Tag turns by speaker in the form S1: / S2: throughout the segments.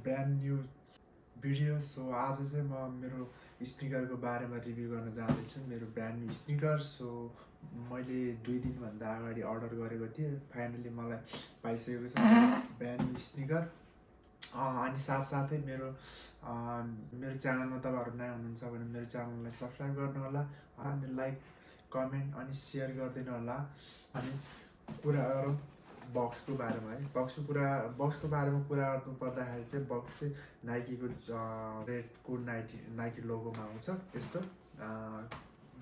S1: Brand new video. So आज चाहिँ म मेरो स्निकरको बारेमा रिभ्यू गर्न जाँदैछु, मेरो ब्रान्ड न्यू स्निकर। सो मैले 2 दिनभन्दा अगाडि अर्डर गरेको थिएँ, फाइनली मलाई पाइसकेको छ ब्रान्ड न्यू स्निकर। अनि साथसाथै मेरो च्यानलमा तपाईँहरू नयाँ हुनुहुन्छ भने मेरो च्यानललाई सब्सक्राइब गर्नु होला, अनि लाइक कमेन्ट अनि सेयर गरिदिनु होला। अनि कुरा गरौँ बक्सको बारेमा है। बक्सको बारेमा कुरा गर्नु पर्दाखेरि चाहिँ बक्स चाहिँ नाइकीको रेडको नाइकी लोगोमा आउँछ यस्तो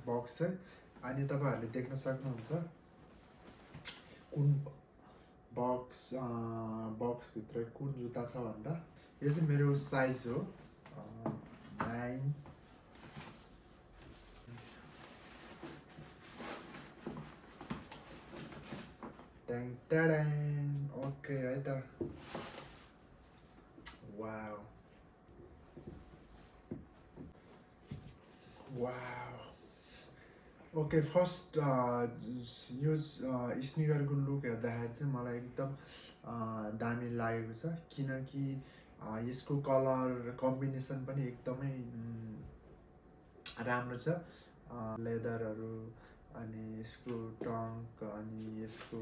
S1: बक्स चाहिँ। अनि तपाईँहरूले देख्न सक्नुहुन्छ कुन बक्सभित्र कुन जुत्ता छ भन्दा यो चाहिँ मेरो साइज हो 9। ओके है त। वाउ ओके, फर्स्ट यो स्निकरको लुक हेर्दाखेरि चाहिँ मलाई एकदम दामी लागेको छ, किनकि यसको कलर कम्बिनेसन पनि एकदमै राम्रो छ। लेदरहरू अनि यसको टङ्क अनि यसको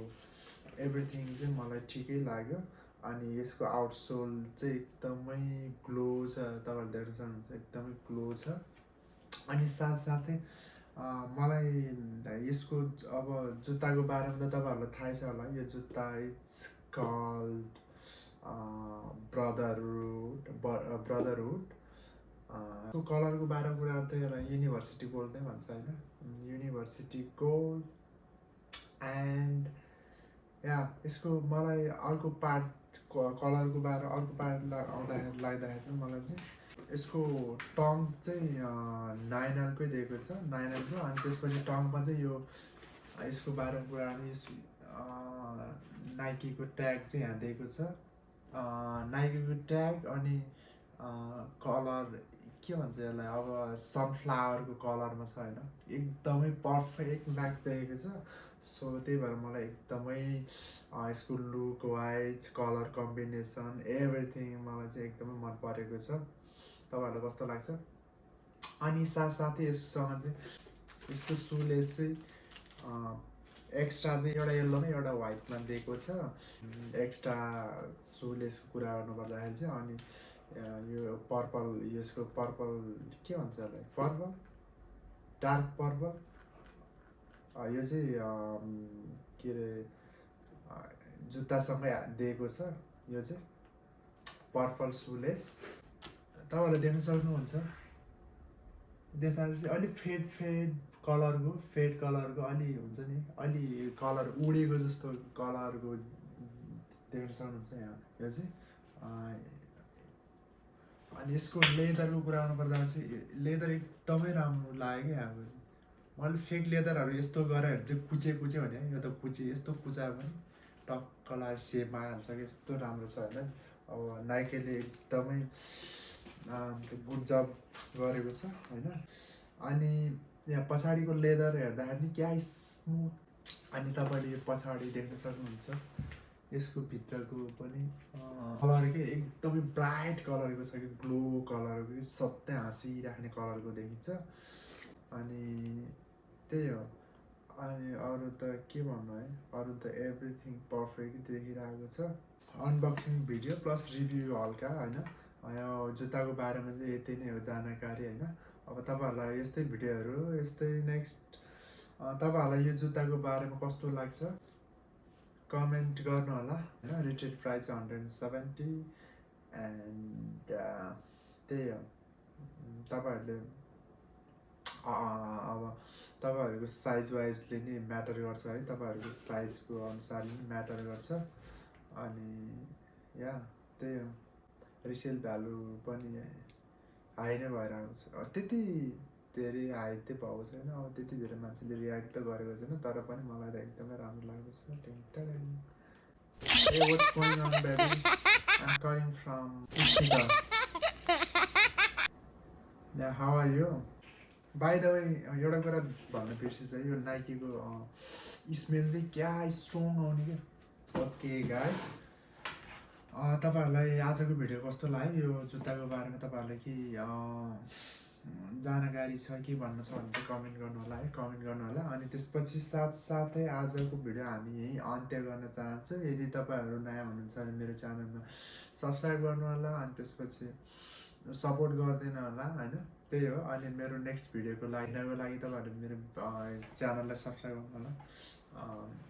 S1: एभ्रिथिङ चाहिँ मलाई ठिकै लाग्यो। अनि यसको आउटसोल चाहिँ एकदमै ग्लो छ, तपाईँहरू देख्न सक्नुहुन्छ एकदमै ग्लो छ। अनि साथसाथै मलाई यसको अब जुत्ताको बारेमा त तपाईँहरूलाई थाहै छ होला, यो जुत्ता इट्स कल्ड ब्रदरहुड। कलरको बारेमा कुरा गर्दा यसलाई युनिभर्सिटी गोल्ड नै भन्छ होइन, युनिभर्सिटी गोल्ड। एन्ड यसको मलाई अर्को पार्ट कलरको बारेमा अर्को पार्ट लाग्दाखेरि मलाई चाहिँ यसको टङ चाहिँ 9Lकै दिएको छ, 9Lको। अनि त्यसपछि टङमा चाहिँ यो यसको बारेमा कुरा गर्ने नाइकीको ट्याग चाहिँ यहाँ दिएको छ, नाइकीको ट्याग। अनि कलर के भन्छ यसलाई, अब सनफ्लावरको कलरमा छ होइन, एकदमै पर्फेक्ट लागिसकेको छ। सो त्यही भएर मलाई एकदमै यसको look wise colour combination everything मलाई चाहिँ एकदमै मन परेको छ। तपाईँहरूलाई कस्तो लाग्छ? अनि साथसाथै यससँग चाहिँ यसको सुलेस चाहिँ एक्स्ट्रा चाहिँ एउटा येल्लोमा एउटा व्हाइटमा दिएको छ, एक्स्ट्रा सुलेसको कुरा गर्नुपर्दाखेरि चाहिँ। अनि यो पर्पल, यसको पर्पल के भन्छ यसलाई, पर्पल डार्क पर्पल, यो चाहिँ के अरे जुत्तासँगै दिएको छ। यो चाहिँ पर्पल सुलेस तपाईँहरूले देख्न सक्नुहुन्छ। देख्दाखेरि चाहिँ अलिक फेड कलरको अलि हुन्छ नि, अलि कलर उडेको जस्तो कलरको देख्न सक्नुहुन्छ यहाँ। यो चाहिँ अनि यसको लेदरको कुरा गर्नुपर्दा चाहिँ लेदर एकदमै राम्रो लाग्यो क्या। यहाँको मैले फेक लेदरहरू यस्तो गरेर चाहिँ कुचे भने यो त यस्तो कुचा पनि टक्कलाई सेपमा हाल्छ कि यस्तो राम्रो छ होइन। अब नाइकीले एकदमै गुड जब गरेको छ होइन। अनि यहाँ पछाडिको लेदर हेर्दाखेरि नि क्या स्मुथ। अनि तपाईँले यो पछाडि देख्न सक्नुहुन्छ यसको भित्रको पनि कलर के एकदमै ब्राइट कलरको छ कि ग्लो कलरको, कि सधैँ हाँसिराख्ने कलरको देखिन्छ। अनि त्यही हो। अनि अरू त के भन्नु है, अरू त एभ्रिथिङ पर्फेक्ट देखिरहेको छ। अनबक्सिङ भिडियो प्लस रिभ्यू हल्का होइन। यो जुत्ताको बारेमा चाहिँ यति नै हो जानकारी होइन। अब तपाईँहरूलाई यस्तै भिडियोहरू यस्तै नेक्स्ट तपाईँहरूलाई यो जुत्ताको बारेमा कस्तो लाग्छ कमेन्ट गर्नु होला होइन। रिटेल प्राइस 170 एन्ड त्यही हो। तपाईँहरूले अब तपाईँहरूको साइज वाइजले नि म्याटर गर्छ है, तपाईँहरूको साइजको अनुसार नि म्याटर गर्छ। अनि त्यही हो। रिसेल भ्यालु पनि हाई नै भइरहेको छ, त्यति धेरै हाई त भएको छैन। अब त्यति धेरै मान्छेले रियाक्ट त गरेको छैन, तर पनि मलाई त एकदमै राम्रो लागेको छ। Hey, what's going on, baby? I'm calling from Sneaker. Yeah, how are you? By the way, एउटा कुरा भन्न बिर्सेछ, यो नाइकीको स्मेल चाहिँ क्या स्ट्रङ आउने क्या। ओके गाइज, तपाईहरुलाई आजको भिडियो कस्तो लाग्यो यो जुत्ताको बारेमा तपाईहरुलाई के जानकारी छ के भन्न छ भने चाहिँ कमेन्ट गर्नु होला है कमेन्ट गर्नु होला अनि त्यसपछि साथसाथै आजको भिडियो हामी यही अन्त्य गर्न चाहन्छु यदि तपाईहरु नयाँ हुनुहुन्छ भने मेरो च्यानलमा सब्स्क्राइब गर्नु होला अनि त्यसपछि सपोर्ट गर्दैन होला हैन त्यही हो अनि मेरो नेक्स्ट भिडियोको लागि तपाईहरु मेरो च्यानललाई सब्स्क्राइब गर्नु होला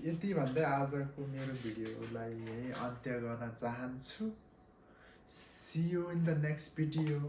S1: यति भन्दै आजको मेरो भिडियोलाई यही अन्त्य गर्न चाहन्छु see you in the next video